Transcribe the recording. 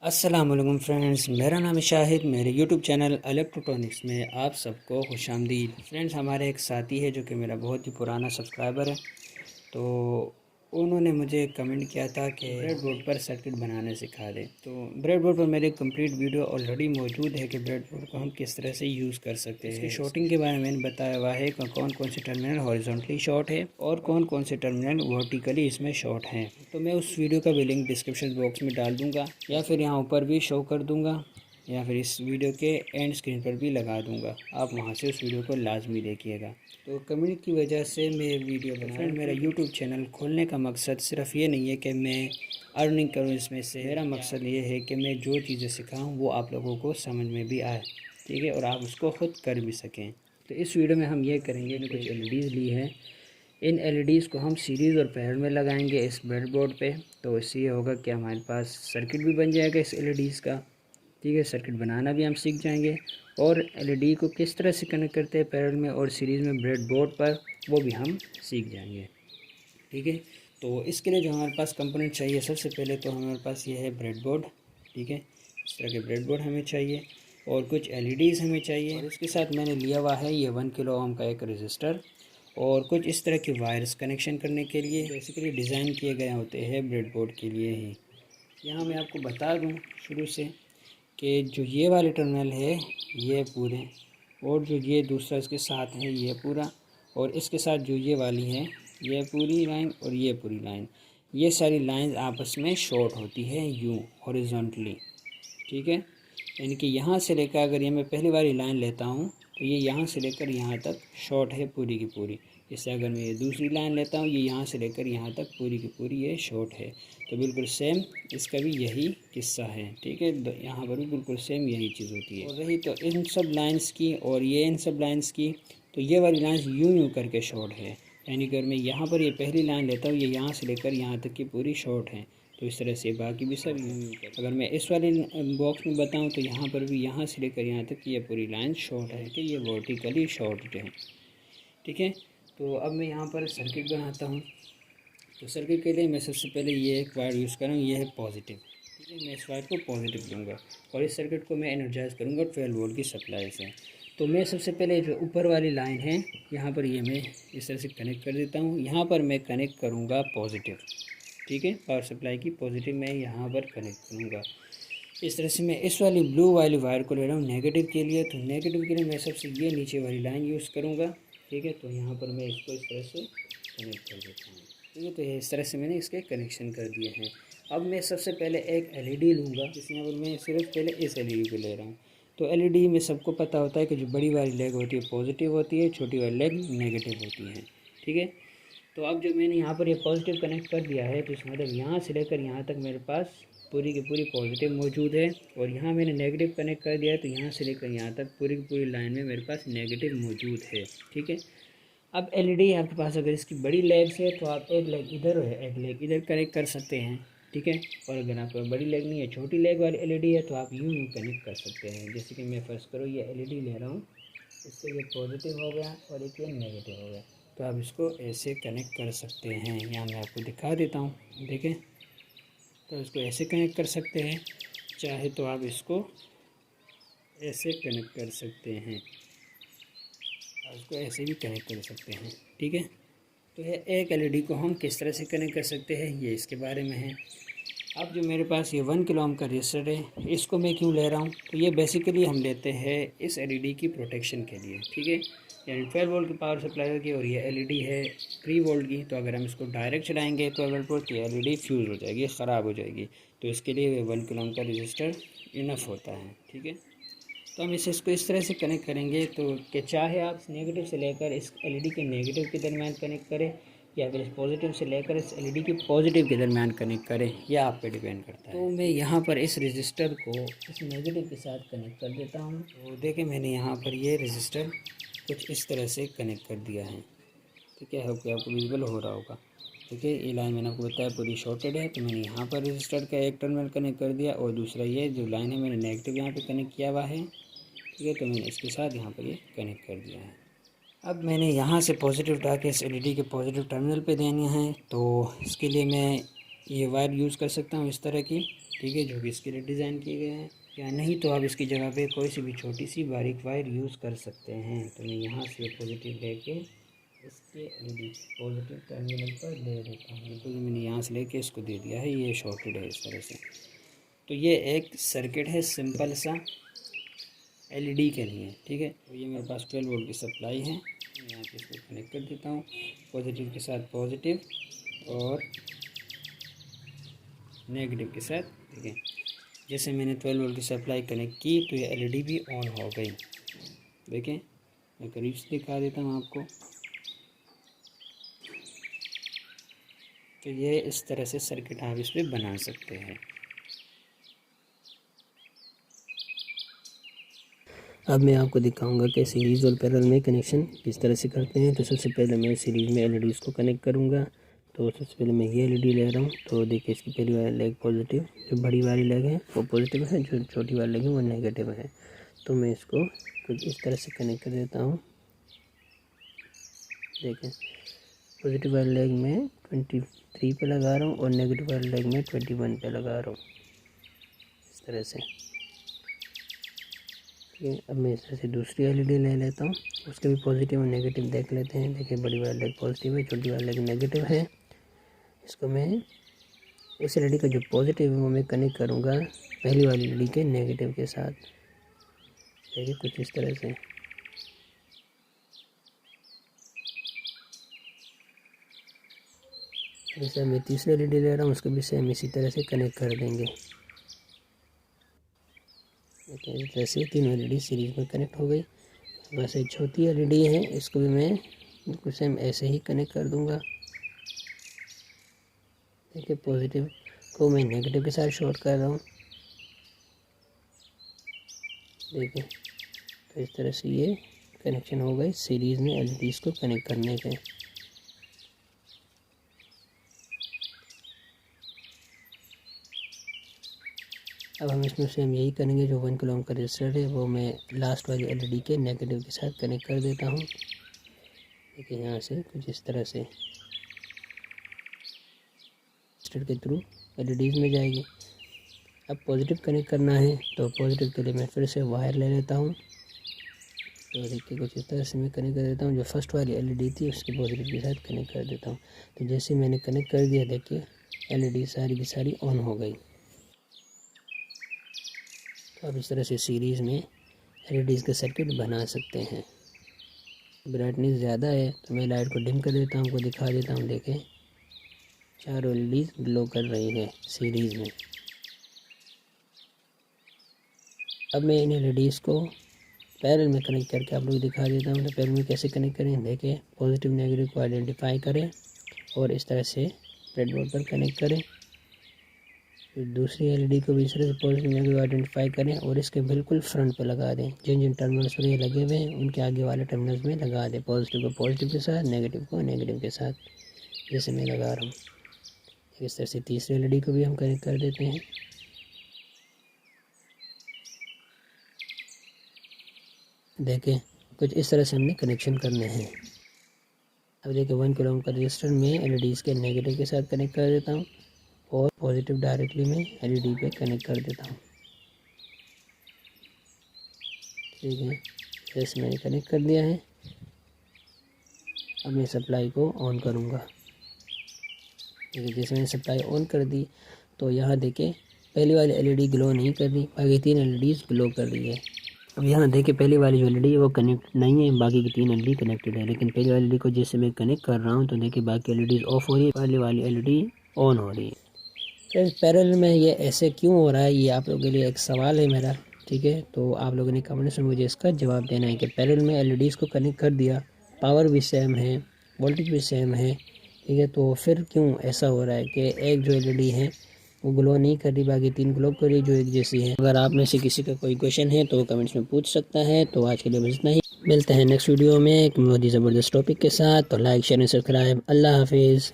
अस्सलामुअलैकुम फ्रेंड्स, मेरा नाम है शाहिद। मेरे यूट्यूब चैनल इलेक्ट्रॉनिक्स में आप सबको खुशामदीद। फ्रेंड्स, हमारे एक साथी है जो कि मेरा बहुत ही पुराना सब्सक्राइबर है। तो उन्होंने मुझे कमेंट किया था कि ब्रेडबोर्ड पर सर्किट बनाना सिखा दें। तो ब्रेडबोर्ड पर मेरे कंप्लीट वीडियो ऑलरेडी मौजूद है कि ब्रेडबोर्ड को हम किस तरह से यूज़ कर सकते हैं। इसकी शॉर्टिंग के बारे में मैंने बताया हुआ है कि कौन कौन से टर्मिनल हॉरिजॉन्टली शॉर्ट है और कौन कौन से टर्मिनल वर्टिकली इसमें शॉर्ट हैं। तो मैं उस वीडियो का भी लिंक डिस्क्रिप्शन बॉक्स में डाल दूँगा या फिर यहाँ ऊपर भी शो कर दूँगा या फिर इस वीडियो के एंड स्क्रीन पर भी लगा दूंगा। आप वहां से उस वीडियो को लाजमी देखिएगा। तो कमेंट की वजह से मैं ये वीडियो बना रहा हूँ। मेरा यूट्यूब चैनल खोलने का मकसद सिर्फ ये नहीं है कि मैं अर्निंग करूँ इसमें से। मेरा मकसद ये है कि मैं जो चीज़ें सिखाऊँ वो आप लोगों को समझ में भी आए, ठीक है, और आप उसको ख़ुद कर भी सकें। तो इस वीडियो में हम ये करेंगे, कुछ LEDs ली है। इन LEDs को हम सीरीज़ और पैरेलल में लगाएंगे इस ब्रेडबोर्ड पे। तो इससे ये होगा कि हमारे पास सर्किट भी बन जाएगा इस LEDs का, ठीक है। सर्किट बनाना भी हम सीख जाएंगे और LED को किस तरह से कनेक्ट करते हैं पैरेलल में और सीरीज़ में ब्रेडबोर्ड पर, वो भी हम सीख जाएंगे, ठीक है। तो इसके लिए जो हमारे पास कंपोनेंट चाहिए, सबसे पहले तो हमारे पास ये है ब्रेडबोर्ड, ठीक है। इस तरह के ब्रेडबोर्ड हमें चाहिए और कुछ LEDs हमें चाहिए। और इसके साथ मैंने लिया हुआ है ये 1 किलो ओम का एक रजिस्टर और कुछ इस तरह के वायर्स कनेक्शन करने के लिए बेसिकली डिज़ाइन किए गए होते हैं ब्रेडबोर्ड के लिए ही। यहाँ मैं आपको बता दूँ शुरू से कि जो ये वाले टर्मिनल है ये पूरे, और जो ये दूसरा इसके साथ है ये पूरा, और इसके साथ जो ये वाली है ये पूरी लाइन और ये पूरी लाइन, ये सारी लाइन आपस में शॉर्ट होती है यूँ हॉरिजॉन्टली, ठीक है। यानी कि यहाँ से लेकर, अगर ये मैं पहली वाली लाइन लेता हूँ तो ये यहाँ से लेकर यहाँ तक शॉर्ट है पूरी की पूरी। इससे अगर मैं ये दूसरी लाइन लेता हूँ, ये यहाँ से लेकर यहाँ तक पूरी की पूरी ये शॉर्ट है। तो बिल्कुल सेम इसका भी यही किस्सा है, ठीक है। यहाँ पर भी बिल्कुल सेम यही चीज़ होती है। और रही तो इन सब लाइन्स की और ये इन सब लाइन्स की, तो ये वाली लाइन्स यूँ करके शॉर्ट है। यानी कि अगर मैं यहाँ पर ये पहली लाइन लेता हूँ, ये यहाँ से लेकर यहाँ तक की पूरी शॉर्ट है। तो इस तरह से बाकी भी सब यूँ अगर मैं इस वाले बॉक्स में बताऊँ तो यहाँ पर भी यहाँ से लेकर यहाँ तक ये पूरी लाइन शॉर्ट है कि ये वर्टिकली शॉर्ट है, ठीक है। तो अब मैं यहाँ पर सर्किट बनाता हूँ। तो सर्किट के लिए मैं सबसे पहले ये एक वायर यूज़ कर रहा हूँ, ये है पॉजिटिव, ठीक है। मैं इस वायर को पॉजिटिव लूँगा और इस सर्किट को मैं एनर्जाइज करूँगा 12 वोल्ट की सप्लाई से। तो मैं सबसे पहले जो ऊपर वाली लाइन है यहाँ पर ये मैं इस तरह से कनेक्ट कर देता हूँ। यहाँ पर मैं कनेक्ट करूँगा पॉजिटिव, ठीक है। पावर सप्लाई की पॉजिटिव मैं यहाँ पर कनेक्ट करूँगा। इस तरह से मैं इस वाली ब्लू वाली वायर को ले रहा हूँ नेगेटिव के लिए। तो नेगेटिव के लिए मैं सबसे ये नीचे वाली लाइन यूज़ करूँगा, ठीक है। तो यहाँ पर मैं इसको इस तरह से कनेक्ट कर देता हूँ, ठीक है। तो इस तरह से मैंने इसके कनेक्शन कर दिए हैं। अब मैं सबसे पहले एक LED लूँगा, जिस यहाँ पर मैं सिर्फ पहले इस LED को ले रहा हूँ। तो LED में सबको पता होता है कि जो बड़ी वाली लेग होती है पॉजिटिव होती है, छोटी वाली लेग नेगेटिव होती है, ठीक है। तो अब जो मैंने यहाँ पर ये पॉजिटिव कनेक्ट कर दिया है, तो इसका मतलब यहाँ से लेकर यहाँ तक मेरे पास पूरी की पूरी पॉजिटिव मौजूद है। और यहाँ मैंने नेगेटिव कनेक्ट कर दिया है, तो यहाँ से लेकर यहाँ तक पूरी की पूरी लाइन में मेरे पास नेगेटिव मौजूद है, ठीक है। अब LED आपके पास अगर इसकी बड़ी लेग से तो आप एक लेग इधर है एक लेग इधर कनेक्ट कर सकते हैं, ठीक है। और अगर आपको बड़ी लेग नहीं है, छोटी लेग वाली LED है, तो आप यूँ कनेक्ट कर सकते हैं। जैसे कि मैं फर्स्ट करो ये LED ले रहा हूँ, इससे ये पॉजिटिव हो गया और एक ये नेगेटिव हो गया। तो आप इसको ऐसे कनेक्ट कर सकते हैं। यहाँ मैं आपको दिखा देता हूँ, देखें। तो इसको ऐसे कनेक्ट कर सकते हैं, चाहे तो आप इसको ऐसे कनेक्ट कर सकते हैं, इसको ऐसे भी कनेक्ट कर सकते हैं, ठीक है। तो ये एक LED को हम किस तरह से कनेक्ट कर सकते हैं ये इसके बारे में है। अब जो मेरे पास ये 1 किलो ओम का रजिस्टर है, इसको मैं क्यों ले रहा हूँ, तो ये बेसिकली हम लेते हैं इस LED की प्रोटेक्शन के लिए, ठीक है। यानी 12 वोल्ट की पावर सप्लाई होगी और ये LED है 3 वोल्ट की। तो अगर हम इसको डायरेक्ट चलाएँगे 12 वोल्ट तो LED फ्यूज़ हो जाएगी, ख़राब हो जाएगी। तो इसके लिए 1 किलो ओम का रजिस्टर इनफ होता है, ठीक है। तो हम इसको इस तरह से कनेक्ट करेंगे तो कि चाहे आप नेगेटिव से लेकर इस LED के नेगेटिव के दरमियान कनेक्ट करें या फिर इस पॉजिटिव से लेकर इस LED के पॉजिटिव के दरमियान कनेक्ट करें, यह आप पे डिपेंड करता है। तो मैं यहाँ पर इस रजिस्टर को इस नेगेटिव के साथ कनेक्ट कर देता हूँ। तो देखें मैंने यहाँ पर ये रजिस्टर कुछ इस तरह से कनेक्ट कर दिया है, ठीक है। आपको विजिबल हो रहा होगा, ठीक है। ये लाइन मैंने आपको बताया पूरी शॉर्टेड है, तो मैंने यहाँ पर रजिस्टर का एक टर्मिनल कनेक्ट कर दिया और दूसरा ये जो लाइन है मैंने नेगेटिव यहाँ पे कनेक्ट किया हुआ है, ठीक है। तो मैंने इसके साथ यहाँ पर ये कनेक्ट कर दिया है। अब मैंने यहाँ से पॉजिटिव उठा के इस LED के पॉजिटिव टर्मिनल पे देनी है। तो इसके लिए मैं ये वायर यूज़ कर सकता हूँ इस तरह की, ठीक है, जो कि इसके लिए डिज़ाइन किए गए हैं। या नहीं तो आप इसकी जगह पे कोई सी भी छोटी सी बारीक वायर यूज़ कर सकते हैं। तो मैं यहाँ से पॉजिटिव लेके इसके पॉजिटिव टर्मिनल पर दे देता हूँ। तो मैंने यहाँ से लेके इसको दे दिया है, ये शॉर्टेड है इस तरह से। तो ये एक सर्किट है सिंपल सा एलईडी के लिए, ठीक है। तो ये मेरे पास 12 वोल्ट की सप्लाई है, यहाँ पे इसको कनेक्ट कर देता हूँ पॉजिटिव के साथ पॉजिटिव और नेगेटिव के साथ, ठीक है। जैसे मैंने 12 वोल्ट की सप्लाई कनेक्ट की तो ये एलईडी भी ऑन हो गई। देखें, मैं करीब से दिखा देता हूँ आपको। तो ये इस तरह से सर्किट आप इस पर बना सकते हैं। अब मैं आपको दिखाऊंगा कि सीरीज़ और पैरेलल में कनेक्शन किस तरह से करते हैं। तो सबसे पहले मैं सीरीज़ में एलईडीज़ को कनेक्ट करूंगा। तो सबसे पहले मैं ये एलईडी ले रहा हूँ। तो देखिए, इसकी पहली वाली लेग पॉजिटिव, जो बड़ी वाली लेग है वो पॉजिटिव है, जो छोटी वाली लेग है वो नेगेटिव है। तो मैं इसको कुछ इस तरह से कनेक्ट कर देता हूँ। देखें, पॉजिटिव वाली लेग में 23 पे लगा रहा हूँ और नेगेटिव वाली लेग में 21 पे लगा रहा हूँ, इस तरह से। अब मैं इस तरह से दूसरी एलईडी ले लेता हूँ, उसके भी पॉजिटिव और नेगेटिव देख लेते हैं। देखिए, बड़ी वाली लेग पॉजिटिव है, छोटी वाली लेग नेगेटिव है। इसको मैं इस एलईडी का जो पॉजिटिव है वो मैं कनेक्ट करूँगा पहली वाली एलईडी के नेगेटिव के साथ। देखिए, कुछ इस तरह से। जैसे मैं तीसरी एलईडी ले रहा हूँ, उसको भी सेम इसी तरह से कनेक्ट कर देंगे। इस तरह से तीनों एलईडी सीरीज में कनेक्ट हो गई। बस एक छोटी एलईडी है, इसको भी मैं बिल्कुल सेम ऐसे ही कनेक्ट कर दूंगा। देखिए, पॉजिटिव को मैं नेगेटिव के साथ शॉर्ट कर रहा हूँ। देखिए, तो इस तरह से ये कनेक्शन हो गए सीरीज़ में एलईडीज़ को कनेक्ट करने के। अब हम इसमें सेम यही करेंगे। जो 1 किलो ओम का रजिस्टर है वो मैं लास्ट वाली एलईडी के नेगेटिव के साथ कनेक्ट कर देता हूँ। देखिए, यहाँ से कुछ इस तरह से रजिस्टर के थ्रू एलईडीज़ में जाएगी। अब पॉजिटिव कनेक्ट करना है, तो पॉजिटिव के लिए मैं फिर से वायर ले लेता हूँ। तो देखिए, कुछ इस तरह से मैं कनेक्ट कर देता हूँ। जो फर्स्ट वाली एलईडी थी उसके पॉजिटिव के साथ कनेक्ट कर देता हूँ। तो जैसे मैंने कनेक्ट कर दिया, देखिए एलईडी सारी की सारी ऑन हो गई। तो अब इस तरह से सीरीज़ में एलईडीज़ का सर्किट बना सकते हैं। ब्राइटनेस ज़्यादा है तो मैं लाइट को डिम कर देता हूँ, आपको दिखा देता हूँ। देखें, चारों एलईडीज़ ग्लो कर रही है सीरीज़ में। अब मैं इन एलईडीज़ को पैरेलल में कनेक्ट करके आप लोग दिखा देता हूँ। तो पैरेलल में कैसे कनेक्ट करें, देखें, पॉजिटिव नेगेटिव को आइडेंटिफाई करें और इस तरह से ब्रेडबोर्ड पर कनेक्ट करें। फिर दूसरी एलईडी को भी इस तरह से पॉजिटिव नेगेटिव आइडेंटिफाई करें और इसके बिल्कुल फ्रंट पे लगा दें। जिन जिन टर्मिनल्स पर ये लगे हुए हैं उनके आगे वाले टर्मिनल्स में लगा दें। पॉजिटिव को पॉजिटिव के साथ, नेगेटिव को नेगेटिव के साथ, जैसे मैं लगा रहा हूँ। इस तरह से तीसरी एलईडी को भी हम कनेक्ट कर देते हैं। देखें, कुछ इस तरह से हमने कनेक्शन करने हैं। अब देखिए, 1 किलो ओम का रजिस्टर में एलईडीज़ के नेगेटिव के साथ कनेक्ट कर देता हूँ और पॉजिटिव डायरेक्टली में एलईडी पे कनेक्ट कर देता हूँ। ठीक है, जैसे मैंने कनेक्ट कर दिया है। अब मैं सप्लाई को ऑन करूँगा। देखिए, जैसे मैंने सप्लाई ऑन कर दी तो यहाँ देखें, पहली वाली एलईडी ग्लो नहीं कर रही, बाकी 3 एलईडीज़ ग्लो कर रही है। अब यहाँ देखिए, पहली वाली जो एलईडी है वो कनेक्ट नहीं है, बाकी की 3 एलईडी कनेक्टेड है। लेकिन पहली वाली एलईडी को जैसे मैं कनेक्ट कर रहा हूँ तो देखिए बाकी एलईडीज़ ऑफ हो रही है, पहली वाली एलईडी ऑन हो रही है। पैरेलल में ये ऐसे क्यों हो रहा है, ये आप लोगों के लिए एक सवाल है मेरा। ठीक है, तो आप लोगों ने कमेंट्स में मुझे इसका जवाब देना है कि पैरेलल में एलईडीज़ को कनेक्ट कर दिया, पावर भी सेम है, वोल्टेज भी सेम है, ठीक है, तो फिर क्यों ऐसा हो रहा है कि एक जो एलईडी है वो ग्लो नहीं कर रही, बाकी 3 ग्लो कर रही जो एक जैसी है। अगर आप में से किसी का कोई क्वेश्चन है तो कमेंट्स में पूछ सकता है। तो आज के लिए बस इतना ही। मिलते हैं नेक्स्ट वीडियो में एक बहुत ही ज़बरदस्त टॉपिक के साथ। तो लाइक, शेयर एंड सब्सक्राइब। अल्लाह हाफिज़।